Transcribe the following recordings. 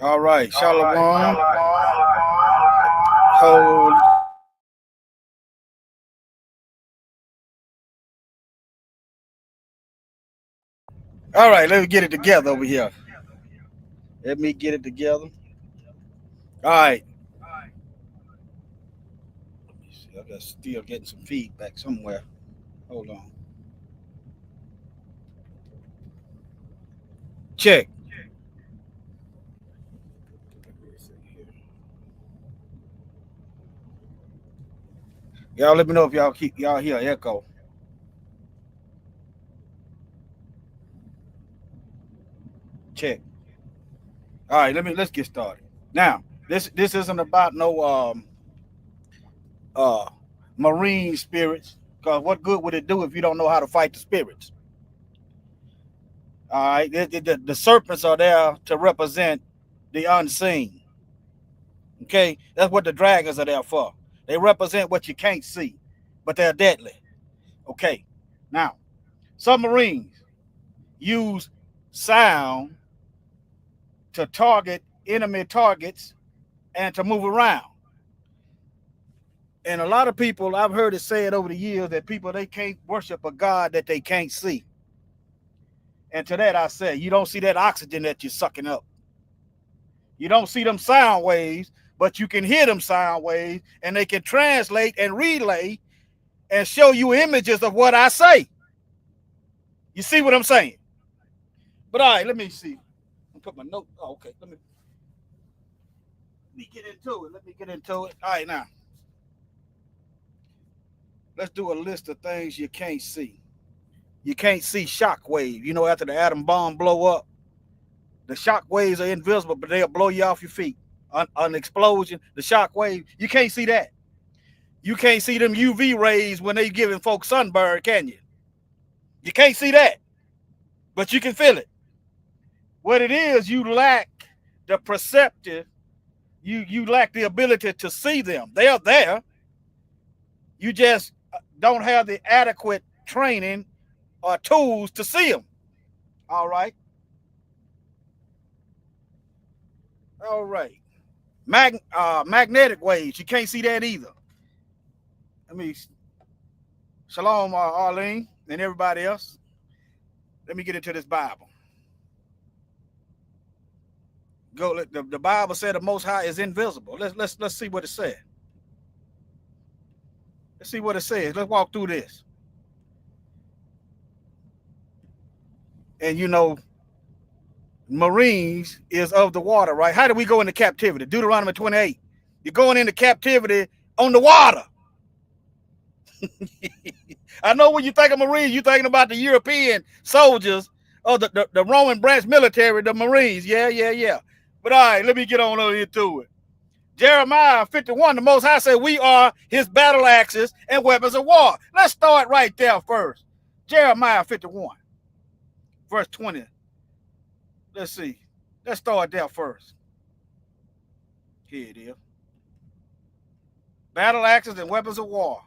All right, All right, Shalom. Shalom. Hold. All right, let me get it together over here. Let me get it together. All right. Let me see. I got still getting some feedback somewhere. Hold on. Check. Y'all let me know if y'all hear echo. Check. All right, let's get started. Now, this isn't about no uh marine spirits, because what good would it do if you don't know how to fight the spirits? All right, the serpents are there to represent the unseen. Okay, that's what the dragons are there for. They represent what you can't see, but they're deadly. Okay, now submarines use sound to target enemy targets and to move around. And a lot of people, I've heard it said over the years that people they can't worship a God that they can't see. And to that I say, you don't see that oxygen that you're sucking up. You don't see them sound waves, but you can hear them sound waves, and they can translate and relay and show you images of what I say. You see what I'm saying? But all right, let me see. I'll put my note. Oh, okay. Let me get into it. Let me get into it. All right, now let's do a list of things you can't see. You can't see shock wave. You know, after the atom bomb blow up, the shock waves are invisible, but they'll blow you off your feet. An explosion, the shock wave, you can't see that. You can't see them UV rays when they giving folks sunburn, can you? You can't see that, but you can feel it. What it is, you lack the perceptive. You lack the ability to see them. They are there. You just don't have the adequate training or tools to see them. All right. All right. Magnetic waves. You can't see that either. Let me shalom, Arlene, and everybody else. Let me get into this Bible. Go. The Bible said the Most High is invisible. Let's see what it said. Let's see what it says. Let's walk through this. And you know, Marines is of the water, right? How do we go into captivity? Deuteronomy 28. You're going into captivity on the water. I know when you think of Marines, you're thinking about the European soldiers or the Roman branch military, the Marines. Yeah. But all right, let me get on over here to it. Jeremiah 51, the Most High said, we are his battle axes and weapons of war. Let's start right there first. Jeremiah 51, verse 20. Let's see. Let's start there first. Here it is. Battle axes and weapons of war.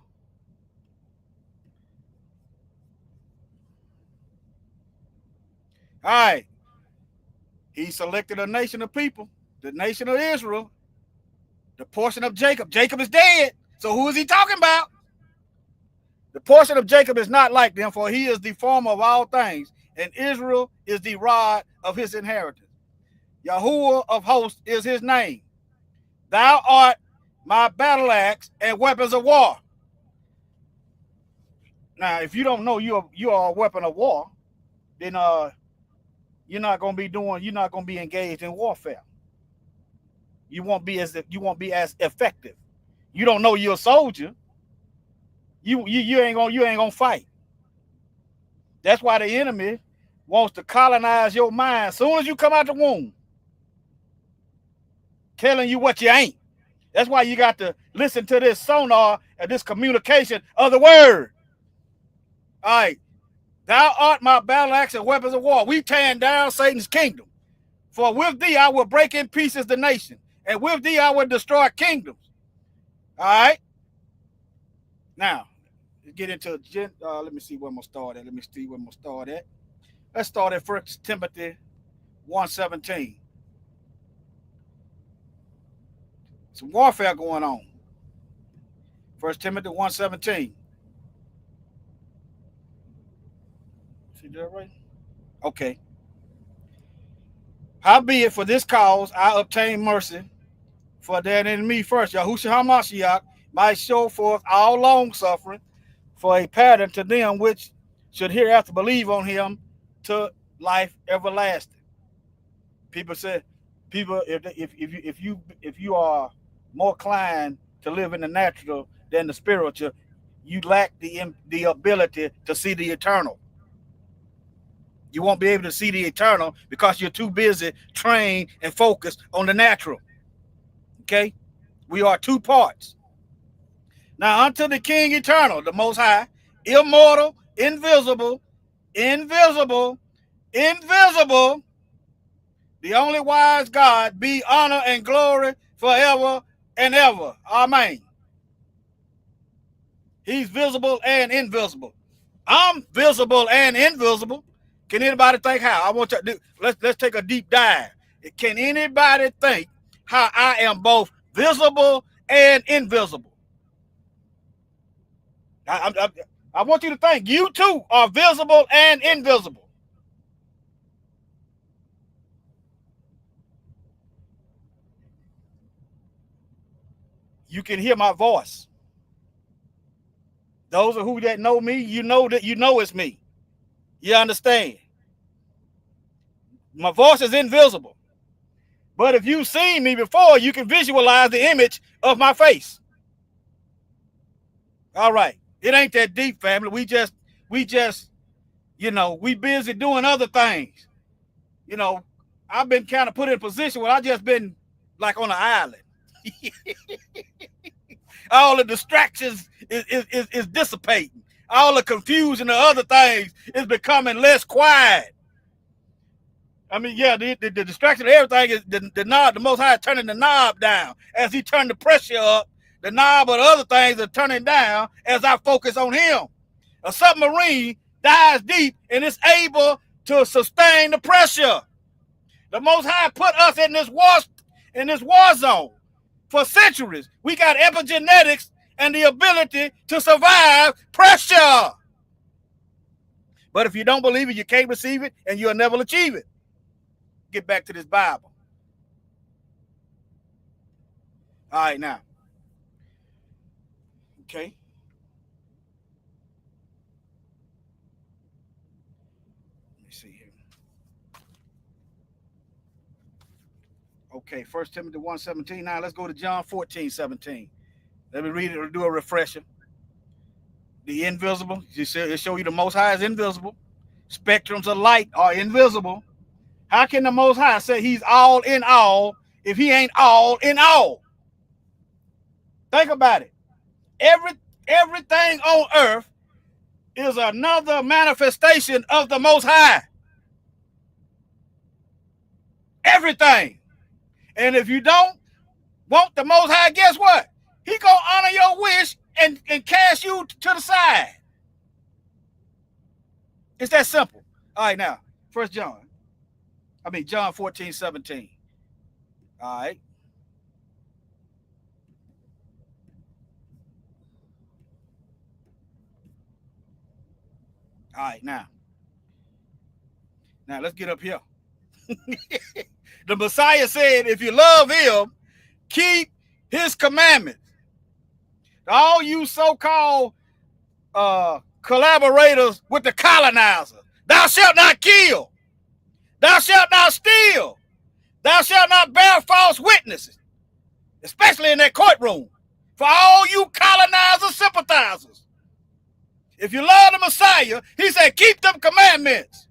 All right. He selected a nation of people, the nation of Israel, the portion of Jacob. Jacob is dead. So who is he talking about? The portion of Jacob is not like them, for he is the former of all things, and Israel is the rod of his inheritance. Yahuwah of hosts is his name. Thou art my battle axe and weapons of war. Now, if you don't know you are a weapon of war, then you're not gonna be engaged in warfare. You won't be as effective. You don't know you're a soldier. You ain't gonna fight. That's why the enemy wants to colonize your mind as soon as you come out the womb, telling you what you ain't. That's why you got to listen to this sonar and this communication of the word. All right. Thou art my battle axe and weapons of war. We tearing down Satan's kingdom. For with thee I will break in pieces the nation, and with thee I will destroy kingdoms. All right. Now, let's get into let me see where I'm gonna start at. Let's start at 1 Timothy 1:17. Some warfare going on. 1 Timothy 1:17. See that right? Okay. Howbeit for this cause I obtain mercy, for that in me first, Yahushua HaMashiach might show forth all long suffering for a pattern to them which should hereafter believe on him to life everlasting. People say, if you are more inclined to live in the natural than the spiritual, you lack the ability to see the eternal. You won't be able to see the eternal because you're too busy, trained, and focused on the natural. Okay? We are two parts. Now unto the King eternal, the Most High, immortal, invisible, the only wise God, be honor and glory forever and ever. Amen. He's visible and invisible. I'm visible and invisible. Can anybody think how? I want to do. Let's take a deep dive. Can anybody think how I am both visible and invisible? I want you to think. You too are visible and invisible. You can hear my voice. Those of who that know me, you know it's me. You understand? My voice is invisible. But if you've seen me before, you can visualize the image of my face. All right. It ain't that deep, family. We just, we busy doing other things. I've been kind of put in a position where I just been like on an island. All the distractions is dissipating. All the confusion and other things is becoming less quiet. I mean, yeah, the distraction of everything is the knob. The Most High is turning the knob down. As he turned the pressure up, the knob of the other things are turning down as I focus on him. A submarine dives deep and it's able to sustain the pressure. The Most High put us in this war zone for centuries. We got epigenetics and the ability to survive pressure. But if you don't believe it, you can't receive it, and you'll never achieve it. Get back to this Bible. All right, now. Okay. Let me see here. Okay, 1 Timothy 1:17. Now let's go to John 14:17. Let me read it or do a refresher. The invisible, it show you the Most High is invisible. Spectrums of light are invisible. How can the Most High say he's all in all if he ain't all in all? Think about it. Everything on earth is another manifestation of the Most High. Everything. And if you don't want the Most High, guess what? He gonna honor your wish and cast you to the side. It's that simple. All right, now, John 14:17. All right. All right, now let's get up here. The Messiah said, if you love him, keep his commandments. All you so-called collaborators with the colonizer, thou shalt not kill, thou shalt not steal, thou shalt not bear false witnesses, especially in that courtroom, for all you colonizer sympathizers. If you love the Messiah, he said, keep them commandments.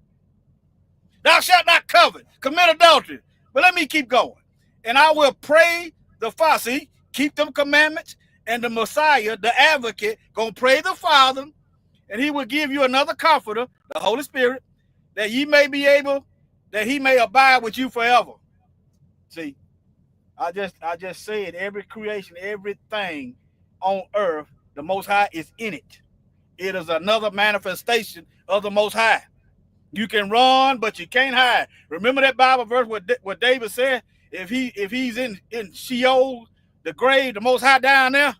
Thou shalt not covet, commit adultery. But let me keep going. And I will pray the Father. See, keep them commandments. And the Messiah, the advocate, gonna pray the Father, and he will give you another comforter, the Holy Spirit, that he may abide with you forever. See, I just said every creation, everything on earth, the Most High is in it. It is another manifestation of the Most High. You can run, but you can't hide. Remember that Bible verse what David said? If he's in Sheol, the grave, the Most High down there.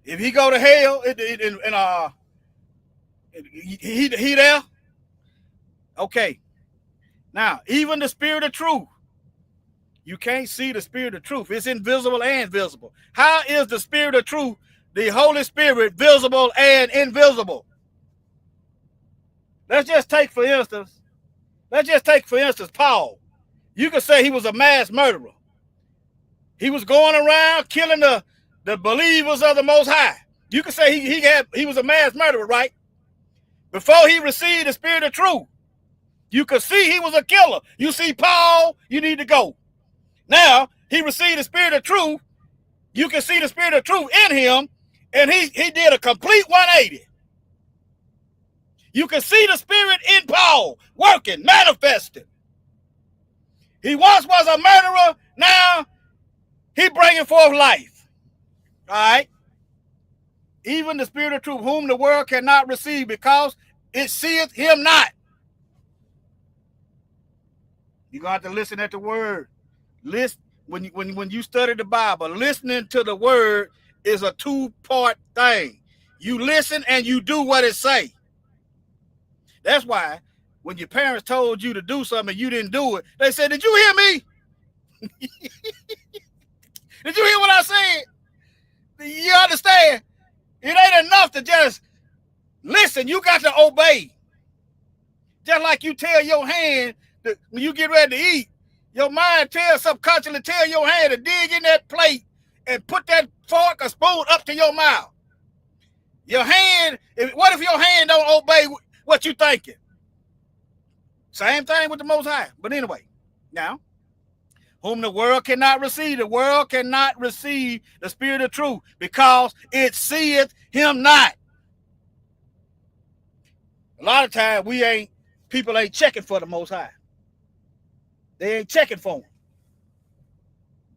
If he go to hell, he there. Okay. Now, even the Spirit of truth, you can't see the Spirit of truth. It's invisible and visible. How is the Spirit of truth, the Holy Spirit, visible and invisible? Let's just take for instance Paul. You could say he was a mass murderer. He was going around killing the believers of the Most High. You could say he was a mass murderer, right? Before he received the Spirit of truth, you could see he was a killer. You see Paul, you need to go. Now, he received the Spirit of truth. You can see the Spirit of truth in him, and he did a complete 180. You can see the Spirit in Paul working, manifesting. He once was a murderer. Now he bringing forth life. All right. Even the Spirit of truth, whom the world cannot receive, because it seeth him not. You're gonna have to listen at the word. Listen when you study the Bible. Listening to the word is a two-part thing. You listen and you do what it say. That's why when your parents told you to do something and you didn't do it, they said, "Did you hear me? Did you hear what I said?" You understand? It ain't enough to just listen. You got to obey. Just like you tell your hand that when you get ready to eat, your mind tells subconsciously tell your hand to dig in that plate and put that fork or spoon up to your mouth. Your hand, what if your hand don't obey what you thinking? Same thing with the Most High. But anyway, now, whom the world cannot receive the Spirit of truth, because it seeth him not. A lot of times people ain't checking for the Most High. They ain't checking for him.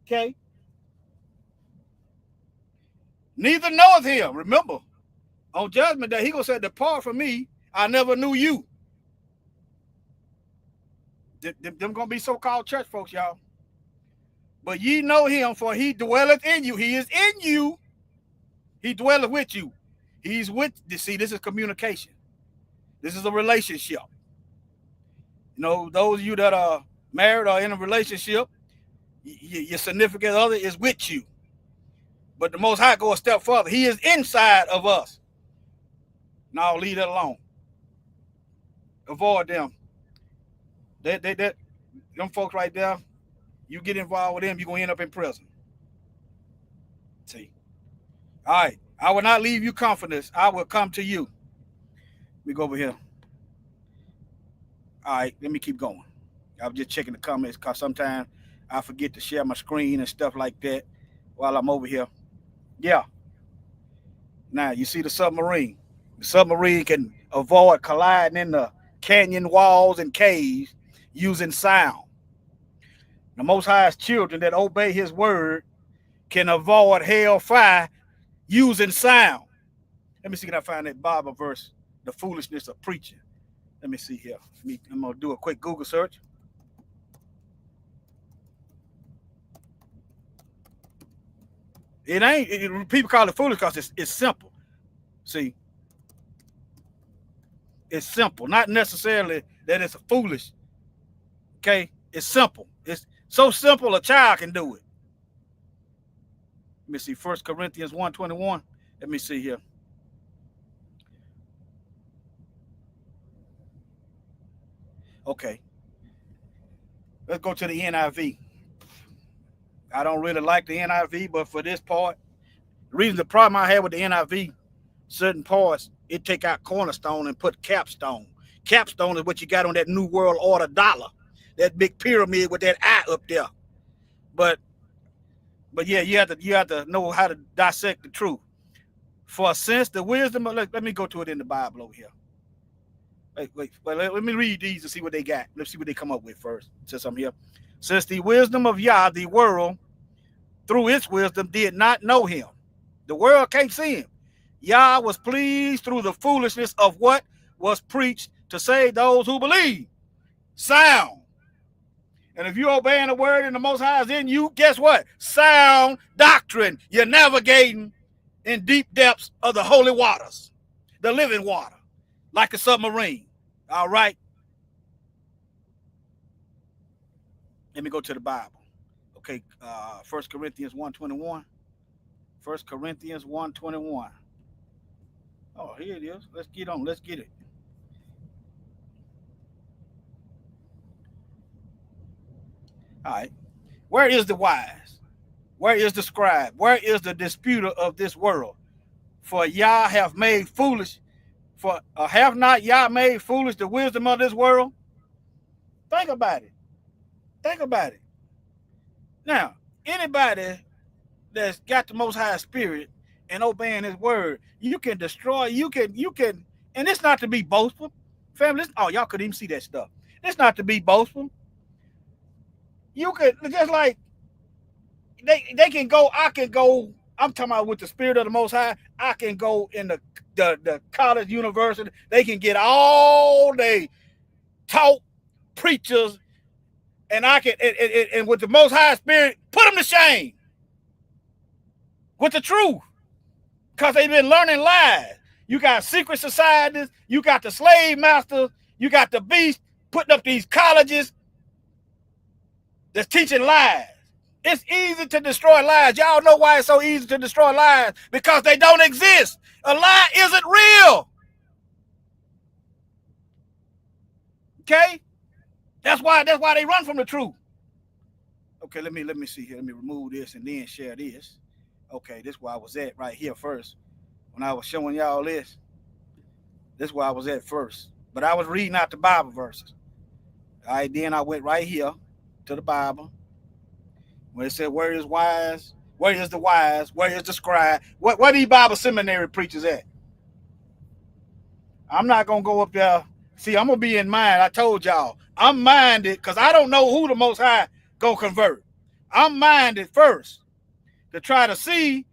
Okay? Neither knoweth him. Remember, on judgment day, he gonna say, "Depart from me, I never knew you." Them gonna be so-called church folks, y'all. But ye know him, for he dwelleth in you. He is in you. He dwelleth with you. He's with you. See, this is communication. This is a relationship. You know, those of you that are married or in a relationship, your significant other is with you. But the Most High go a step further. He is inside of us. Now leave that alone. Avoid them. Them folks right there, you get involved with them, you're going to end up in prison. See. All right. I will not leave you comfortless. I will come to you. Let me go over here. All right. Let me keep going. I was just checking the comments because sometimes I forget to share my screen and stuff like that while I'm over here. Yeah. Now, you see the submarine. The submarine can avoid colliding in the canyon walls and caves using sound. The Most High's children that obey his word can avoid hellfire using sound. Let me see, can I find that Bible verse, the foolishness of preaching. Let me see here. I'm going to do a quick Google search. People call it foolish because it's simple. See, it's simple. Not necessarily that it's foolish. Okay, it's simple. It's so simple a child can do it. Let me see, 1 Corinthians 1:21. Let me see here. Okay. Let's go to the NIV. I don't really like the NIV, but for this part, the problem I have with the NIV, certain parts, it take out cornerstone and put capstone. Capstone is what you got on that New World Order dollar, that big pyramid with that eye up there. But yeah, you have to know how to dissect the truth. For since the wisdom of, let me go to it in the Bible over here. Wait, let me read these and see what they got. Let's see what they come up with first, since I'm here. Since the wisdom of Yah, the world, through its wisdom, did not know him. The world can't see him. Yah was pleased through the foolishness of what was preached to save those who believe. Sound. And if you're obeying the word and the Most High is in you, guess what? Sound doctrine. You're navigating in deep depths of the holy waters, the living water, like a submarine. All right? Let me go to the Bible. Okay, 1 Corinthians 1:21. 1 Corinthians 1:21. Oh, here it is. Let's get on. Let's get it. All right. Where is the wise? Where is the scribe? Where is the disputer of this world? For Yah have made foolish, have not Yah made foolish the wisdom of this world? Think about it. Think about it. Now, anybody that's got the Most High Spirit and obeying His word, you can destroy. You can, and it's not to be boastful, family. Oh, y'all could even see that stuff. It's not to be boastful. You could just like they can go. I can go. I'm talking about with the Spirit of the Most High. I can go in the college, university. They can get all they taught preachers, and I can and with the Most High Spirit put them to shame with the truth, because they've been learning lies. You got secret societies. You got the slave masters. You got the beast putting up these colleges that's teaching lies. It's easy to destroy lies. Y'all know why it's so easy to destroy lies? Because they don't exist. A lie isn't real. Okay? That's why they run from the truth. Okay, let me see here. Let me remove this and then share this. Okay, this is where I was at right here first. When I was showing y'all this is where I was at first. But I was reading out the Bible verses. All right, then I went right here to the Bible. When it said, where is wise? Where is the wise? Where is the scribe? Where these Bible seminary preachers at? I'm not going to go up there. See, I'm going to be in mind. I told y'all. I'm minded because I don't know who the Most High going to convert. I'm minded first to try to see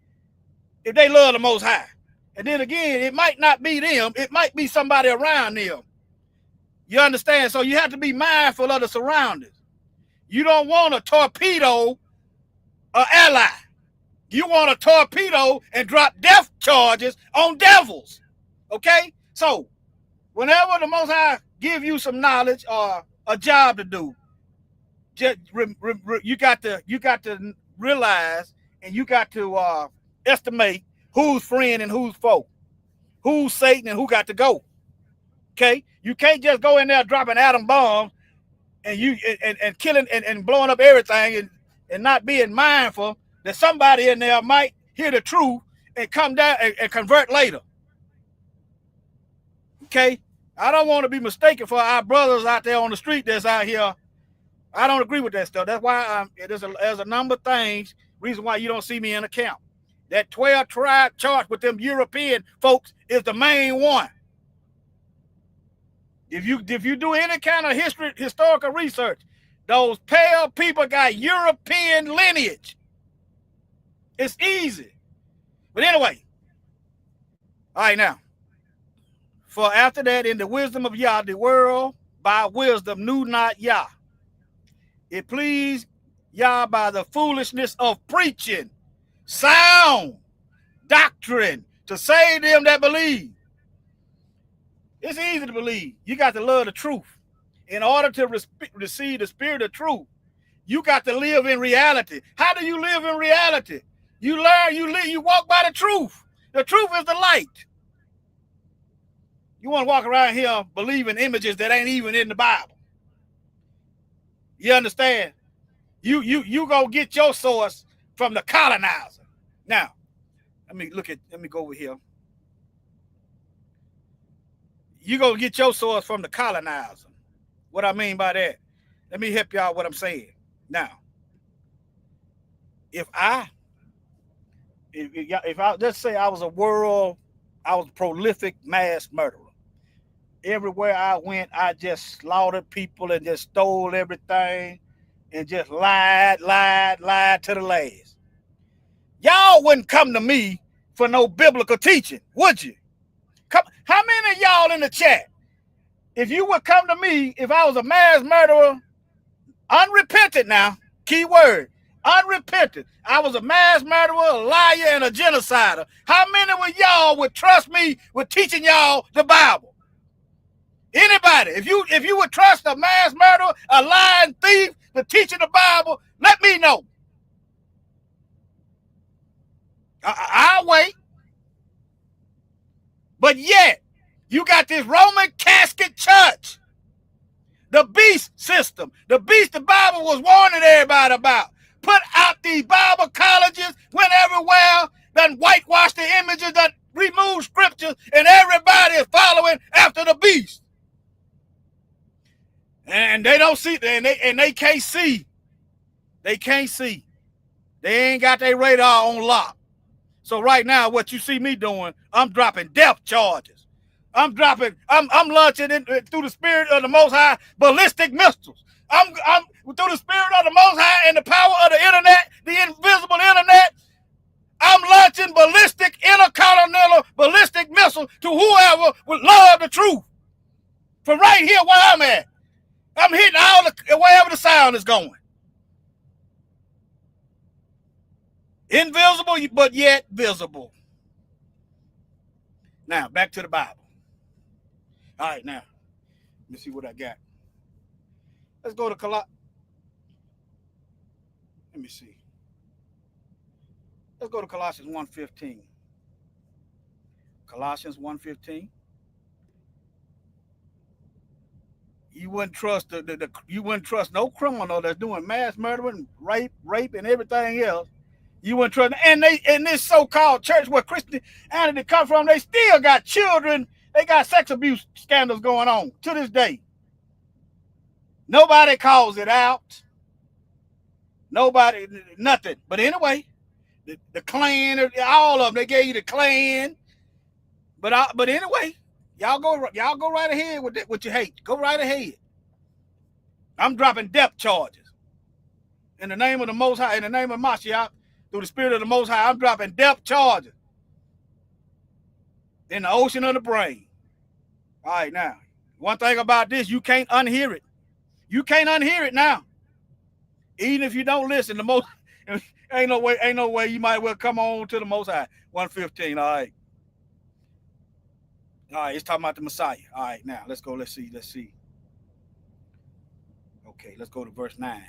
if they love the Most High. And then again, it might not be them. It might be somebody around them. You understand? So you have to be mindful of the surroundings. You don't want to torpedo an ally. You want to torpedo and drop death charges on devils. Okay? So, whenever the Most High give you some knowledge or a job to do, just you got to realize and you got to estimate who's friend and who's foe, who's Satan and who got to go. Okay? You can't just go in there dropping atom bombs and you and killing and blowing up everything and not being mindful that somebody in there might hear the truth and come down and convert later. Okay? I don't want to be mistaken for our brothers out there on the street that's out here. I don't agree with that stuff. That's why there's a number of things, reason why you don't see me in the camp. That 12 tribe chart with them European folks is the main one. If you do any kind of historical research, those pale people got European lineage. It's easy. But anyway, all right now. For after that, in the wisdom of Yah, the world by wisdom knew not Yah. It pleased Yah by the foolishness of preaching sound doctrine to save them that believe. It's easy to believe. You got to love the truth. In order to receive the spirit of truth, you got to live in reality. How do you live in reality? You learn, you walk by the truth. The truth is the light. You want to walk around here believing images that ain't even in the Bible. You understand? You go get your source from the colonizer. Now, let me go over here. You go get your source from the colonizer. What I mean by that, let me help y'all what I'm saying. Now, if I let's say I was a prolific mass murderer. Everywhere I went, I just slaughtered people and just stole everything and just lied to the last. Y'all wouldn't come to me for no biblical teaching, would you? How many of y'all in the chat, if you would come to me, if I was a mass murderer, Unrepentant now, key word, unrepentant. I was a mass murderer, a liar, and a genocider. How many of y'all would trust me with teaching y'all the Bible? Anybody? If you would trust a mass murderer, a lying thief, the teaching the Bible, let me know. I'll wait. But yet, you got this Roman casket church, the beast system, the beast the Bible was warning everybody about. Put out these Bible colleges, went everywhere, done whitewash the images, done remove scriptures, and everybody is following after the beast. And they don't see, and they can't see. They can't see. They ain't got their radar on lock. So right now, what you see me doing, I'm dropping death charges. I'm launching through the spirit of the Most High ballistic missiles. I'm through the spirit of the Most High and the power of the internet, the invisible internet. I'm launching ballistic intercontinental ballistic missiles to whoever would love the truth. From right here where I'm at, I'm hitting all wherever the sound is going. Invisible, but yet visible. Now, back to the Bible. All right, now, let me see what I got. Let's go to Colossians. Let me see. Let's go to Colossians 1:15. Colossians 1:15. You wouldn't trust you wouldn't trust no criminal that's doing mass murdering, rape, and everything else. You wouldn't trust, and this so-called church where Christianity come from, they still got children. They got sex abuse scandals going on to this day. Nobody calls it out. Nobody, nothing. But anyway, the Klan, all of them, they gave you the Klan. But anyway, y'all go right ahead with what you hate. Go right ahead. I'm dropping death charges in the name of the Most High, in the name of Mashiach. Through the spirit of the Most High, I'm dropping death charges in the ocean of the brain. All right, now, one thing about this, you can't unhear it. You can't unhear it now. Even if you don't listen, the most ain't no way you might well come on to the Most High. 1:15. All right. All right, it's talking about the Messiah. All right, now let's go. Let's see. Okay, let's go to verse 9.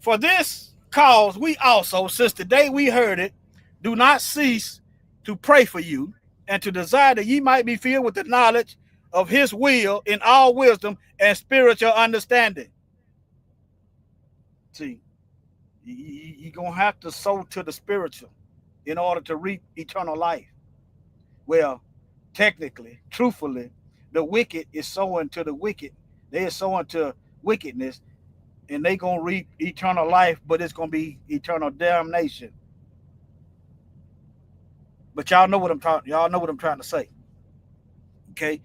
For this cause we also, since the day we heard it, do not cease to pray for you and to desire that ye might be filled with the knowledge of his will in all wisdom and spiritual understanding. See, you're going to have to sow to the spiritual in order to reap eternal life. Well, technically, truthfully, the wicked is sowing to the wicked. They are sowing to wickedness, and they're going to reap eternal life, but it's going to be eternal damnation. But y'all know what I'm trying to say. Okay?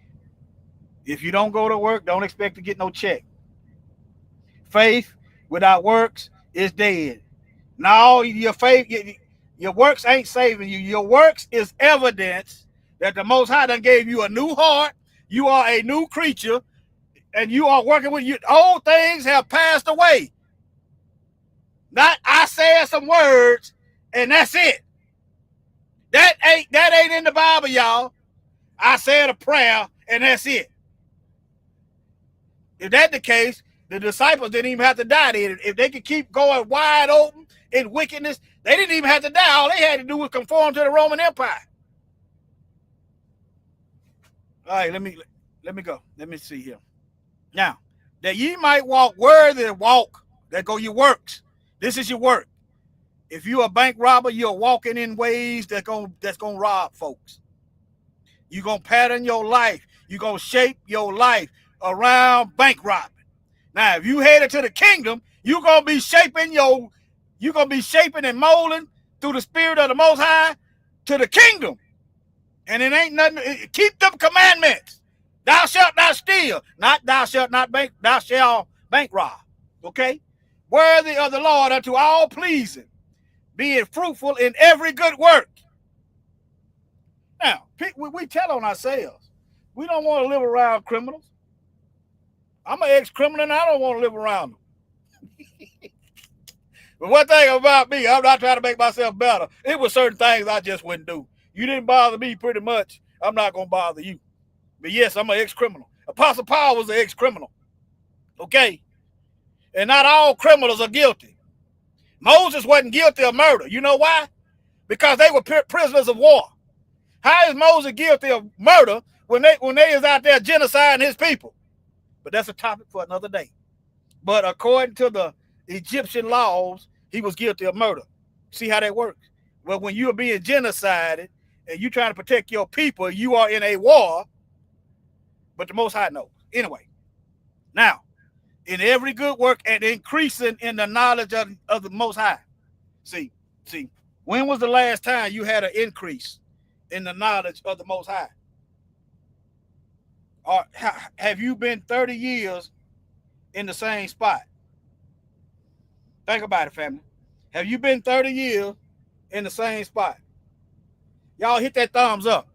If you don't go to work, don't expect to get no check. Faith without works is dead. No, your faith, your works ain't saving you. Your works is evidence that the Most High done gave you a new heart. You are a new creature, and you are working with you. Old things have passed away. Not I said some words and that's it. That ain't in the Bible, y'all. I said a prayer and that's it. If that's the case, the disciples didn't even have to die. If they could keep going wide open in wickedness, they didn't even have to die. All they had to do was conform to the Roman Empire. All right, let me go. Let me see here. Now, that ye might walk worthy, walk. There go your works. This is your work. If you're a bank robber, you're walking in ways that's gonna rob folks. You're gonna pattern your life. You're gonna shape your life around bank robbing. Now, if you headed to the kingdom, you're gonna be shaping and molding through the spirit of the Most High to the kingdom. And it ain't nothing. Keep them commandments. Thou shalt not steal. Not thou shalt not bank. Thou shalt bank rob. Okay? Worthy of the Lord unto all pleasing, being fruitful in every good work. Now, we tell on ourselves. We don't want to live around criminals. I'm an ex-criminal and I don't want to live around them. But one thing about me, I'm not trying to make myself better. It was certain things I just wouldn't do. You didn't bother me pretty much. I'm not going to bother you. But yes, I'm an ex-criminal. Apostle Paul was an ex-criminal. Okay? And not all criminals are guilty. Moses wasn't guilty of murder. You know why? Because they were prisoners of war. How is Moses guilty of murder when they is out there genociding his people? But that's a topic for another day. But according to the Egyptian laws, he was guilty of murder. See how that works? Well, when you're being genocided and you're trying to protect your people, you are in a war, but the Most High knows. Anyway, now, in every good work and increasing in the knowledge of the Most High. See, when was the last time you had an increase in the knowledge of the Most High? Or have you been 30 years in the same spot? Think about it, family. Have you been 30 years in the same spot? Y'all hit that thumbs up.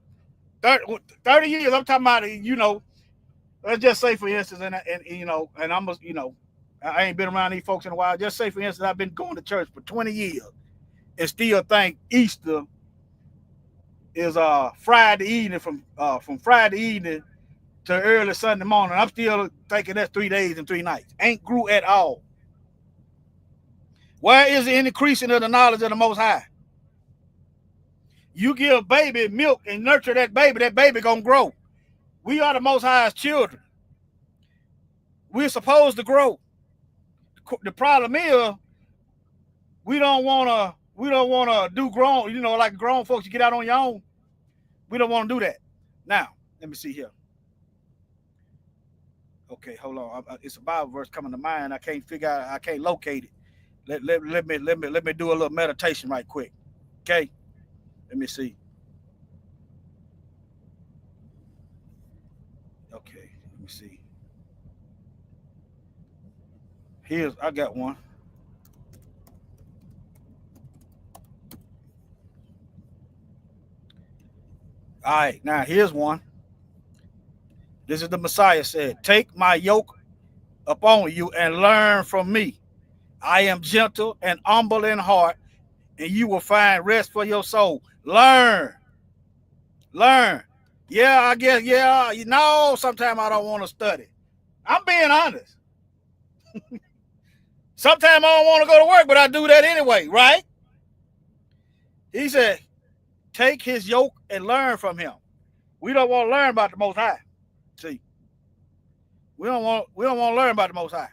30 years, I'm talking about, you know, let's just say, for instance, and you know, and I'm, you know, I ain't been around these folks in a while. Just say, for instance, I've been going to church for 20 years and still think Easter is Friday evening from Friday evening to early Sunday morning. I'm still thinking that's 3 days and 3 nights. Ain't grew at all. Where is the increasing of the knowledge of the Most High? You give a baby milk and nurture that baby gonna grow. We are the Most High's children. We're supposed to grow. The problem is we don't wanna do grown, you know, like grown folks, you get out on your own. We don't want to do that. Now, let me see here. Okay, hold on. It's a Bible verse coming to mind. I can't figure out. I can't locate it. Let me do a little meditation right quick. Okay, let me see. Okay, let me see. I got one. All right, now here's one. This is the Messiah said, "Take my yoke upon you and learn from me. I am gentle and humble in heart, and you will find rest for your soul." Learn. Yeah, I guess, yeah. You know, sometimes I don't want to study. I'm being honest. Sometimes I don't want to go to work, but I do that anyway, right? He said, take his yoke and learn from him. We don't want to learn about the Most High. See, we don't want to learn about the Most High.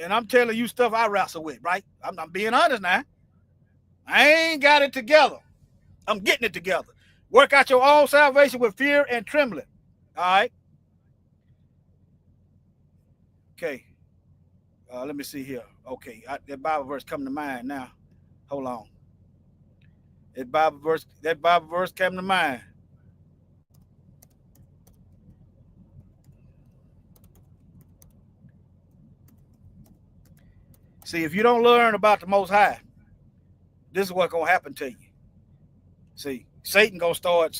And I'm telling you stuff I wrestle with, right? I'm being honest now. I ain't got it together. I'm getting it together. Work out your own salvation with fear and trembling. All right. Okay. Let me see here. Okay, that Bible verse coming to mind now. Hold on. That Bible verse came to mind. See, if you don't learn about the Most High, this is what's gonna happen to you. See, Satan gonna start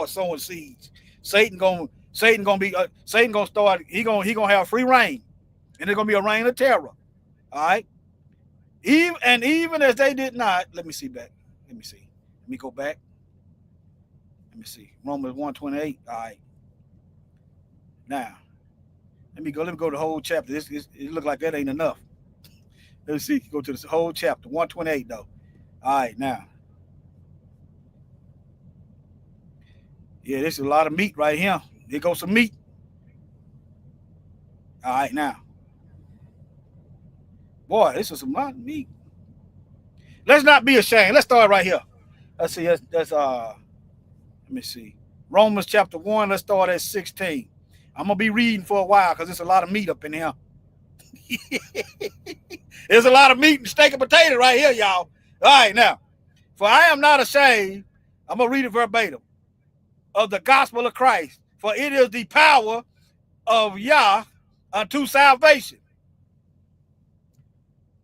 sowing seeds. Satan gonna start. He gonna have free reign, and it's gonna be a reign of terror. All right. Even as they did not. Let me see back. Let me see. Let me go back. Let me see. Romans 1:28. All right. Now, let me go to the whole chapter. It look like that ain't enough. Let's see. Go to this whole chapter. 1:28 though. All right, now. Yeah, this is a lot of meat right here. Here goes some meat. All right, now. Boy, this is a lot of meat. Let's not be ashamed. Let's start right here. Let's see. That's let me see. Romans chapter 1. Let's start at 16. I'm gonna be reading for a while because there's a lot of meat up in here. There's a lot of meat and steak and potato right here, y'all. All right, now. For I am not ashamed. I'm gonna read it verbatim. Of the gospel of Christ, for it is the power of Yah unto salvation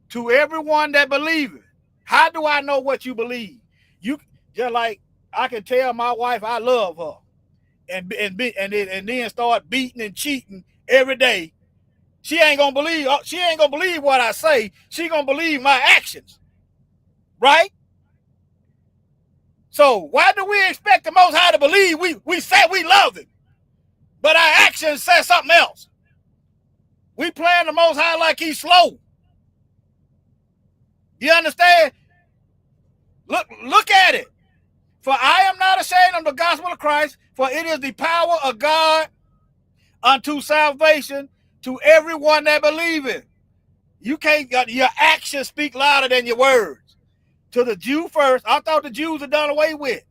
to everyone that believeth. How do I know what you believe? You just like I can tell my wife I love her, and then start beating and cheating every day, she ain't gonna believe what I say. She gonna believe my actions, right? So why do we expect the Most High to believe we say we love him, but our actions say something else? We playing the Most High like he's slow. You understand? Look at it. For I am not ashamed of the gospel of Christ, for it is the power of God unto salvation to everyone that believeth. You can't, your actions speak louder than your words. To the Jew first, I thought the Jews are done away with.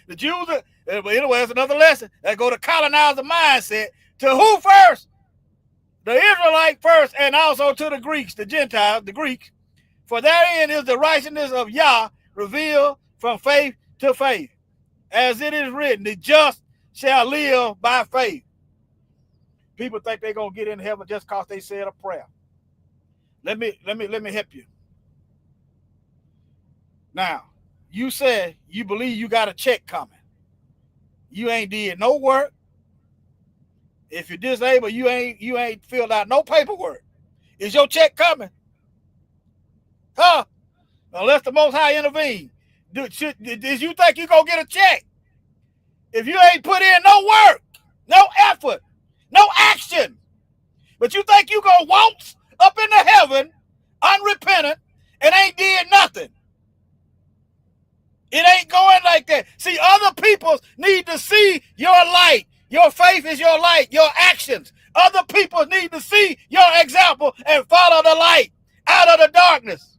The Jews are, but anyway, it's another lesson. That go to colonizer mindset. To who first? The Israelite first, and also to the Greeks, the Gentiles, the Greeks. For therein is the righteousness of Yah revealed from faith to faith. As it is written, the just shall live by faith. People think they're gonna get in heaven just because they said a prayer. Let me help you. Now, you said you believe you got a check coming. You ain't did no work. If you're disabled, you ain't filled out no paperwork. Is your check coming? Huh? Unless the Most High intervene. Did you think you gonna get a check? If you ain't put in no work, no effort, no action, but you think you gonna waltz up into heaven unrepentant and ain't did nothing. It ain't going like that. See, other people need to see your light. Your faith is your light, your actions. Other people need to see your example and follow the light out of the darkness.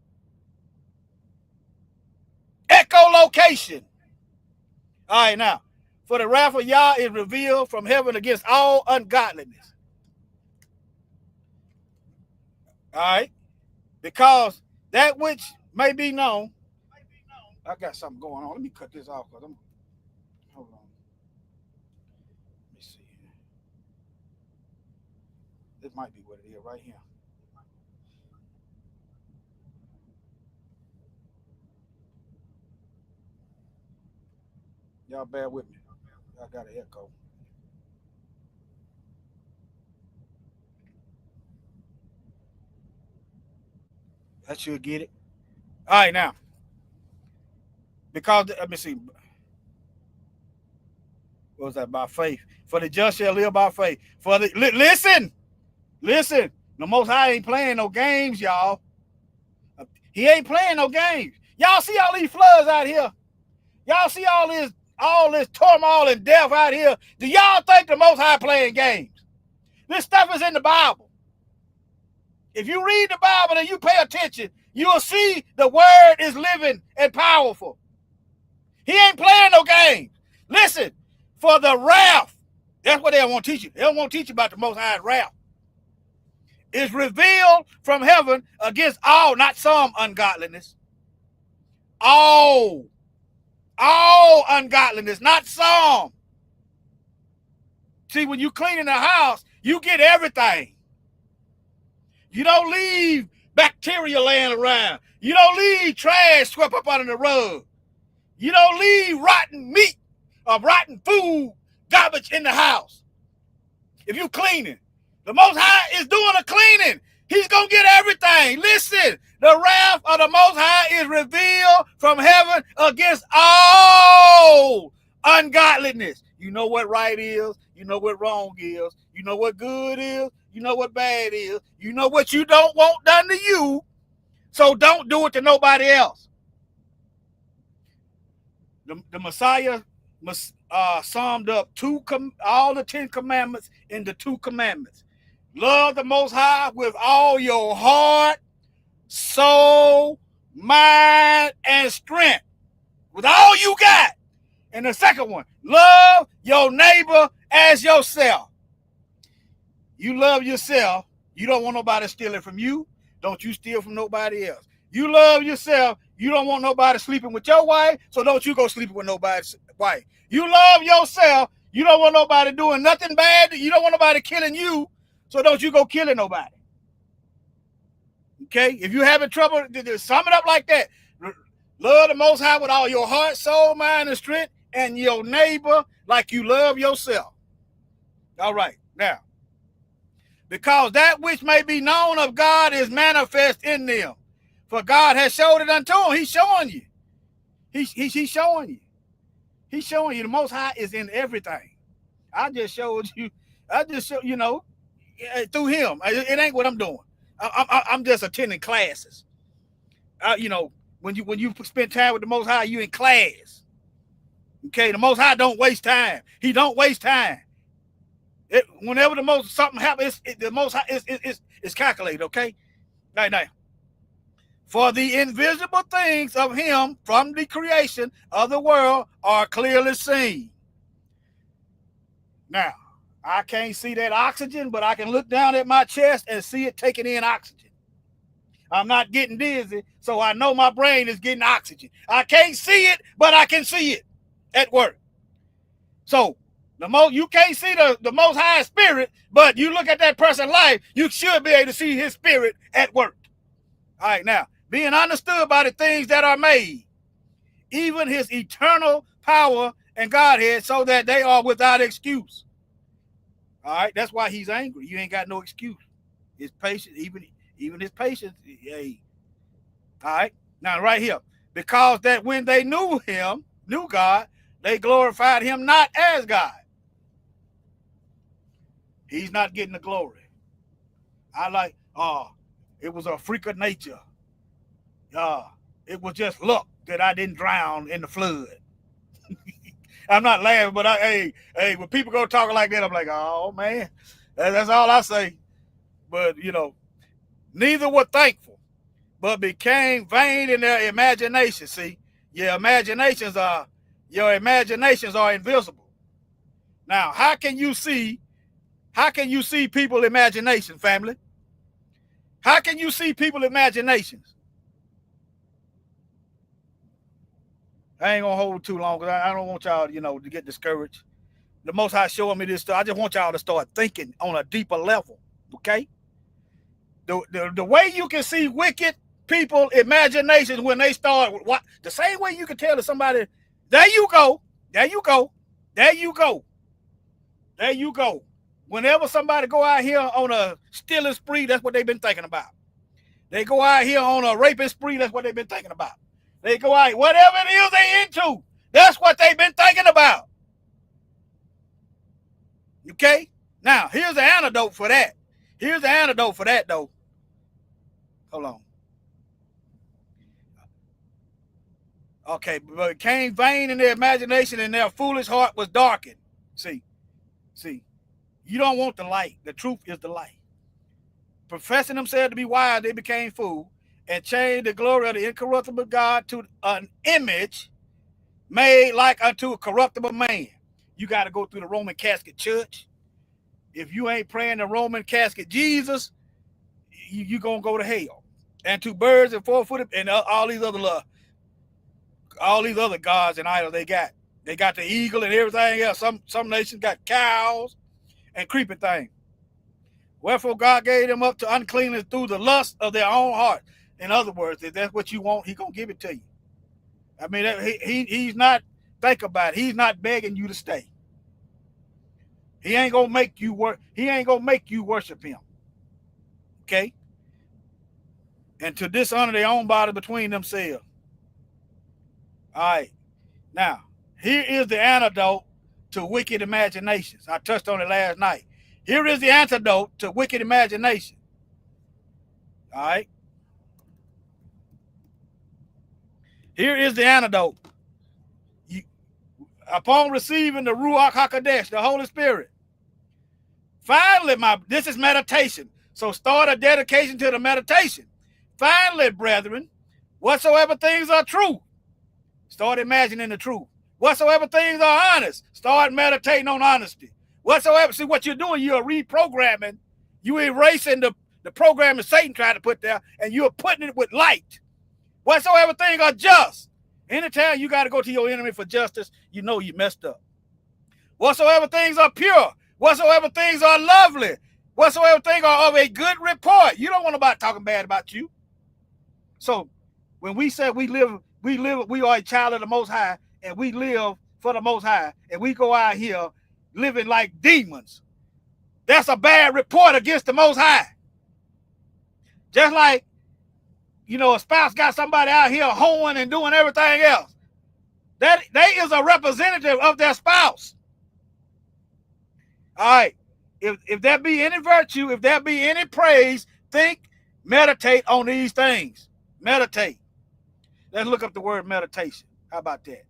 Echolocation. All right, now, for the wrath of Yah is revealed from heaven against all ungodliness. All right, because that which may be known. I got something going on. Let me cut this off because hold on. Let me see. This might be what it is right here. Y'all bear with me. I got an echo. That should get it. All right, now. Because, let me see. What was that? By faith. For the just shall live by faith. For the listen. The Most High ain't playing no games, y'all. He ain't playing no games. Y'all see all these floods out here? Y'all see all this turmoil and death out here? Do y'all think the Most High playing games? This stuff is in the Bible. If you read the Bible and you pay attention, you'll see the word is living and powerful. He ain't playing no games. Listen, for the wrath, that's what they don't want to teach you. They don't want to teach you about the Most High's wrath. Is revealed from heaven against all, not some ungodliness. All ungodliness, not some. See, when you clean in the house, you get everything. You don't leave bacteria laying around. You don't leave trash swept up under the rug. You don't leave rotten meat or rotten food, garbage in the house. If you cleaning, the Most High is doing a cleaning. He's going to get everything. Listen, the wrath of the Most High is revealed from heaven against all ungodliness. You know what right is. You know what wrong is. You know what good is. You know what bad is. You know what you don't want done to you. So don't do it to nobody else. The Messiah summed up all the 10 commandments into 2 commandments. Love the Most High with all your heart, soul, mind, and strength. With all you got. And the second one, love your neighbor as yourself. You love yourself. You don't want nobody stealing from you. Don't you steal from nobody else. You love yourself. You don't want nobody sleeping with your wife, so don't you go sleeping with nobody's wife. You love yourself. You don't want nobody doing nothing bad. You don't want nobody killing you, so don't you go killing nobody. Okay? If you're having trouble, sum it up like that. Love the Most High with all your heart, soul, mind, and strength, and your neighbor like you love yourself. All right. Now, because that which may be known of God is manifest in them. For God has showed it unto him. He's showing you. He's showing you. He's showing you the Most High is in everything. I just showed you. I just showed, through him. It ain't what I'm doing. I'm just attending classes. When you spend time with the Most High, you in class. Okay, the Most High don't waste time. He don't waste time. Whenever something happens, the Most High is calculated. Okay, now. For the invisible things of him from the creation of the world are clearly seen. Now, I can't see that oxygen, but I can look down at my chest and see it taking in oxygen. I'm not getting dizzy, so I know my brain is getting oxygen. I can't see it, but I can see it at work. So you can't see the Most High Spirit, but you look at that person's life, you should be able to see his spirit at work. All right, now, being understood by the things that are made, even his eternal power and Godhead, so that they are without excuse. All right, that's why he's angry. You ain't got no excuse. His patience, even his patience. Hey. All right, now right here, because that when they knew God, they glorified him not as God. He's not getting the glory. It was a freak of nature. It was just luck that I didn't drown in the flood. I'm not laughing, but hey, when people go talking like that, I'm like, oh man, that's all I say. But neither were thankful, but became vain in their imagination. See, your imaginations are invisible. Now, how can you see people's imagination, family? How can you see people's imaginations? I ain't gonna hold too long because I don't want y'all, to get discouraged. The Most High showing me this stuff. I just want y'all to start thinking on a deeper level. Okay? The way you can see wicked people imaginations when they start the same way you can tell to somebody, there you go. Whenever somebody go out here on a stealing spree, that's what they've been thinking about. They go out here on a raping spree, that's what they've been thinking about. They go out, whatever it is they into, that's what they've been thinking about. Okay? Now, here's the antidote for that. Though. Hold on. Okay, but it came vain in their imagination and their foolish heart was darkened. See, you don't want the light. The truth is the light. Professing themselves to be wise, they became fools and changed the glory of the incorruptible God to an image made like unto a corruptible man. You got to go through the Roman casket church. If you ain't praying the Roman casket Jesus, you going to go to hell. And to birds and 4-footed and all these other gods and idols they got. They got the eagle and everything else. Some nations got cows and creeping things. Wherefore God gave them up to uncleanness through the lust of their own heart. In other words, if that's what you want, he's going to give it to you. I mean, he's not, think about it, he's not begging you to stay. He ain't going to make you worship him. Okay? And to dishonor their own body between themselves. All right. Now, here is the antidote to wicked imaginations. I touched on it last night. Here is the antidote to wicked imagination. All right. Here is the antidote. Upon receiving the Ruach HaKodesh, the Holy Spirit. Finally, this is meditation. So start a dedication to the meditation. Finally, brethren, whatsoever things are true, start imagining the truth. Whatsoever things are honest, start meditating on honesty. Whatsoever, see what you're doing, you're reprogramming, you're erasing the program that Satan tried to put there, and you're putting it with light. Whatsoever things are just. Anytime you got to go to your enemy for justice, you know you messed up. Whatsoever things are pure, whatsoever things are lovely, whatsoever things are of a good report. You don't want nobody talking bad about you. So when we say we are a child of the Most High, and we live for the Most High, and we go out here living like demons, that's a bad report against the Most High. Just like, you know, a spouse got somebody out here hoeing and doing everything else. That they is a representative of their spouse. All right. If there be any virtue, if there be any praise, think, meditate on these things. Meditate. Let's look up the word meditation. How about that?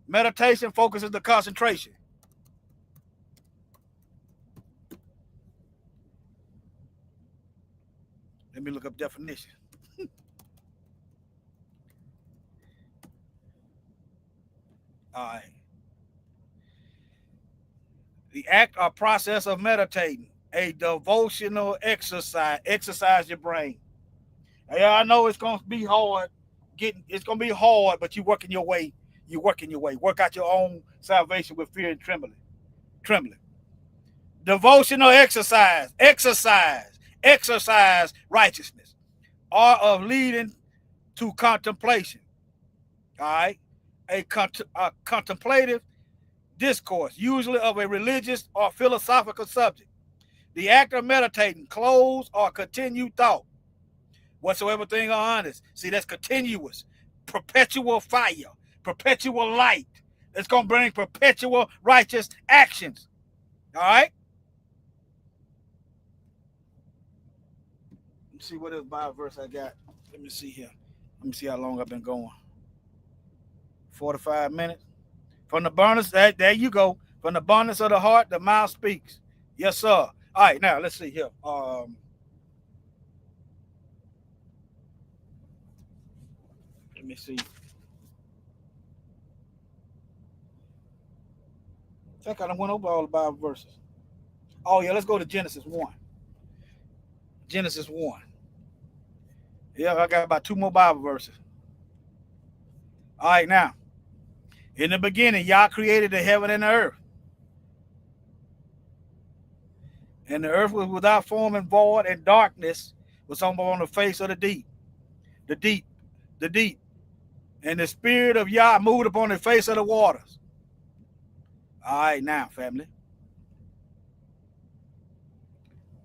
Meditation focuses the concentration. Let me look up definition. All right. The act or process of meditating, a devotional exercise. Exercise your brain. Yeah, I know it's gonna be hard. It's gonna be hard, but you're working your way. You're working your way. Work out your own salvation with fear and trembling. Trembling. Devotional exercise. Exercise righteousness. Or of leading to contemplation. All right. A contemplative discourse, usually of a religious or philosophical subject. The act of meditating, close or continued thought. Whatsoever thing are honest. See, that's continuous. Perpetual fire. Perpetual light. It's going to bring perpetual righteous actions. All right? Let's see what other Bible verse I got. Let me see here. Let me see how long I've been going. 45 minutes. From the abundance, there you go. From the abundance of the heart, the mouth speaks. Yes, sir. All right, now let's see here. Let me see. I think I went over all the Bible verses. Oh, yeah, let's go to Genesis 1. Genesis 1. Yeah, I got about 2 more Bible verses. All right, now. In the beginning, Yah created the heaven and the earth. And the earth was without form and void, and darkness was on the face of the deep. The deep. And the spirit of Yah moved upon the face of the waters. All right, now, family.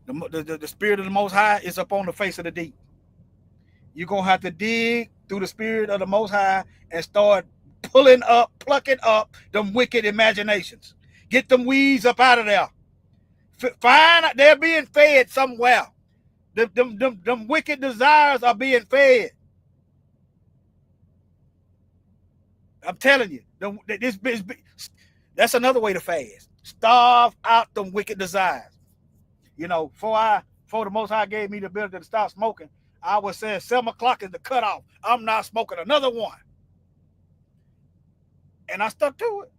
The spirit of the Most High is upon the face of the deep. You're going to have to dig through the spirit of the Most High and start plucking up them wicked imaginations. Get them weeds up out of there. Find out they're being fed somewhere. Them wicked desires are being fed. I'm telling you, that's another way to fast. Starve out them wicked desires. You know, before the Most High gave me the ability to stop smoking, I was saying 7 o'clock is the cutoff. I'm not smoking another one. And I stuck to it.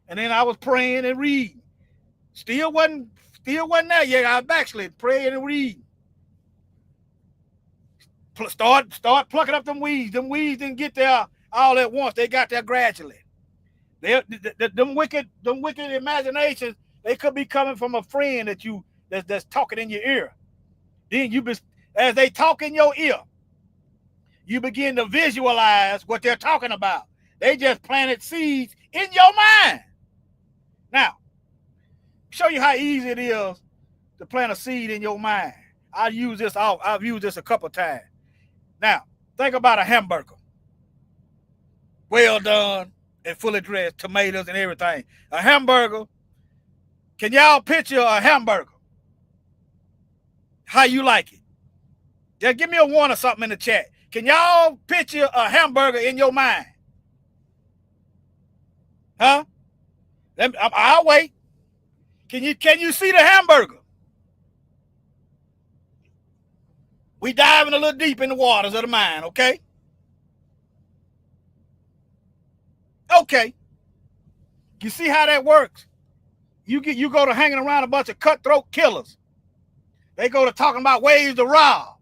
And then I was praying and reading. Still wasn't there yet. I backslid, praying and reading. Start plucking up them weeds. Them weeds didn't get there all at once. They got there gradually. Them wicked imaginations, they could be coming from a friend that's talking in your ear. Then as they talk in your ear, you begin to visualize what they're talking about. They just planted seeds in your mind. Now, show you how easy it is to plant a seed in your mind. I've used this a couple times. Now, think about a hamburger. Well done and fully dressed, tomatoes and everything. A hamburger. Can y'all picture a hamburger? How you like it? Just give me a 1 or something in the chat. Can y'all picture a hamburger in your mind? Huh? I'll wait. Can you see the hamburger? We diving a little deep in the waters of the mind, okay? Okay. You see how that works? You go to hanging around a bunch of cutthroat killers. They go to talking about ways to rob.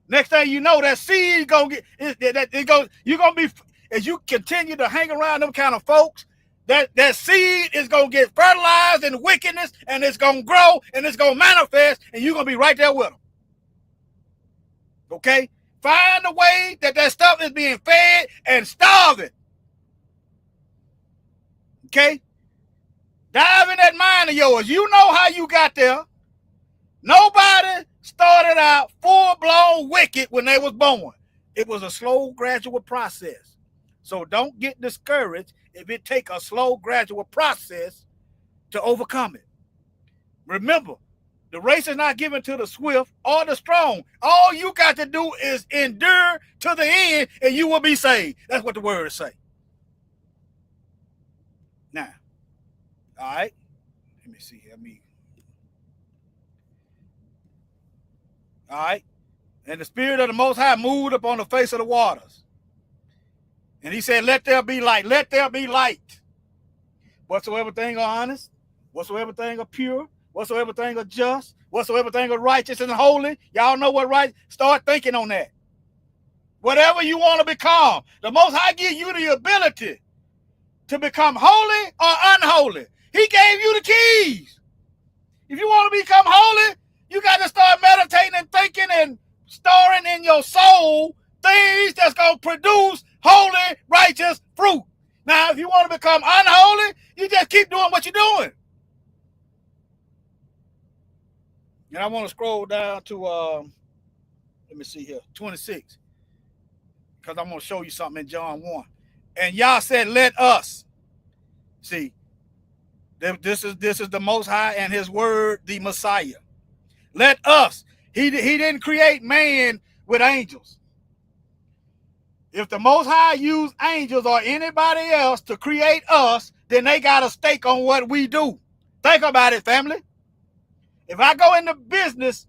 Next thing you know, that seed you're gonna be, as you continue to hang around them kind of folks, that seed is gonna get fertilized in wickedness, and it's gonna grow and it's gonna manifest, and you're gonna be right there with them. Okay? Find a way that stuff is being fed and starve it. Okay? Dive in that mind of yours. You know how you got there. Nobody started out full-blown wicked when they was born. It was a slow, gradual process. So don't get discouraged if it takes a slow, gradual process to overcome it. Remember, the race is not given to the swift or the strong. All you got to do is endure to the end and you will be saved. That's what the word say. Now, all right, let me see here. All right. And the Spirit of the Most High moved upon the face of the waters. And he said, let there be light. Let there be light. Whatsoever thing are honest, whatsoever thing are pure, whatsoever thing are just, whatsoever thing are righteous and holy. Y'all know what right? Start thinking on that. Whatever you want to become, the Most High give you the ability to become holy or unholy. He gave you the keys. If you want to become holy, you got to start meditating and thinking and storing in your soul things that's going to produce holy, righteous fruit. Now, if you want to become unholy, you just keep doing what you're doing. And I want to scroll down to, let me see here, 26. Because I'm going to show you something in John 1. And y'all said, let us. See, this is the Most High and his word, the Messiah. Let us. He didn't create man with angels. If the Most High used angels or anybody else to create us, then they got a stake on what we do. Think about it, family. If I go into business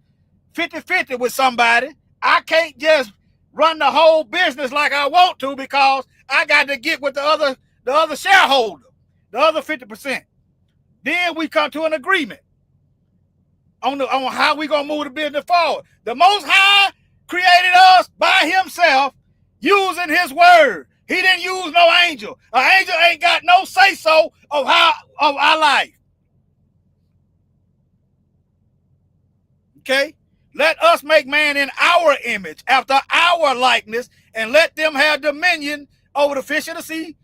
50-50 with somebody, I can't just run the whole business like I want to because I got to get with the other shareholder, the other 50%. Then we come to an agreement on how we gonna move the business forward. The Most High created us by himself using his word. He didn't use no angel. An angel ain't got no say-so of our life. Okay? Let us make man in our image, after our likeness, and let them have dominion over the fish of the sea,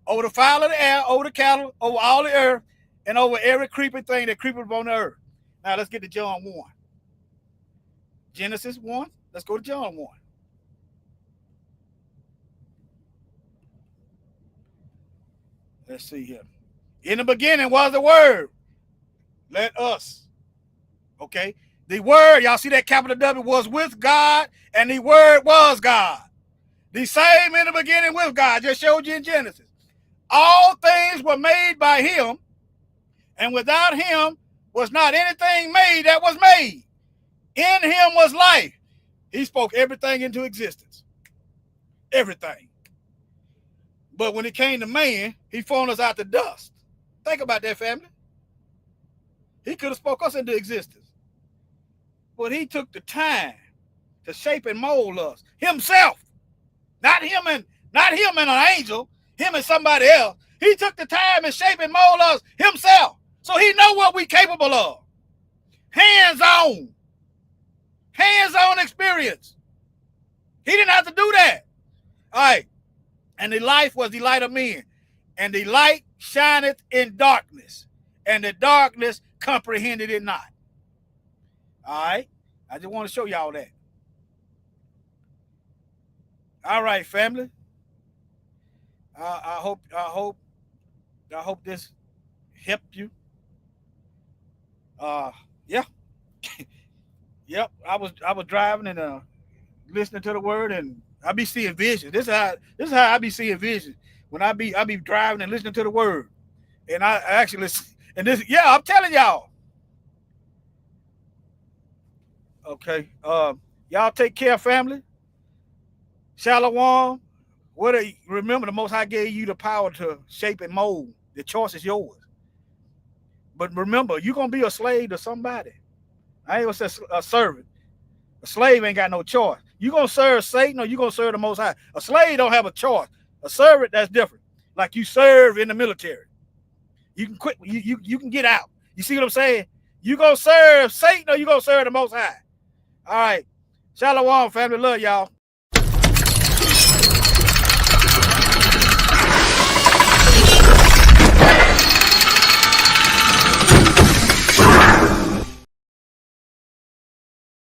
over the fowl of the air, over the cattle, over all the earth, and over every creeping thing that creepeth upon the earth. Now let's get to John 1. Genesis 1. Let's go to John 1. Let's see here. In the beginning was the word. Let us. Okay. The word, y'all see that capital W, was with God, and the word was God. The same in the beginning with God. Just showed you in Genesis. All things were made by him, and without him was not anything made that was made. In him was life. He spoke everything into existence. Everything. But when it came to man, he formed us out the dust. Think about that, family. He could have spoke us into existence. But he took the time to shape and mold us himself. Not him and an angel, him and somebody else. He took the time and shape and mold us himself. So he know what we capable of. Hands-on experience. He didn't have to do that. All right. And the life was the light of men. And the light shineth in darkness. And the darkness comprehended it not. All right. I just want to show y'all that. All right, family. I hope this helped you. Yeah. Yep. I was driving and listening to the word, and I be seeing visions. This is how I be seeing visions. When I be driving and listening to the word. And I actually and this, yeah, I'm telling y'all. Okay. Y'all take care, family. Shalom. Remember, the Most High gave you the power to shape and mold. The choice is yours. But remember, you're going to be a slave to somebody. I ain't going to say a servant. A slave ain't got no choice. You going to serve Satan or you going to serve the Most High? A slave don't have a choice. A servant, that's different. Like you serve in the military. You can quit. You can get out. You see what I'm saying? You going to serve Satan or you going to serve the Most High? All right. Shalom, family. Love y'all.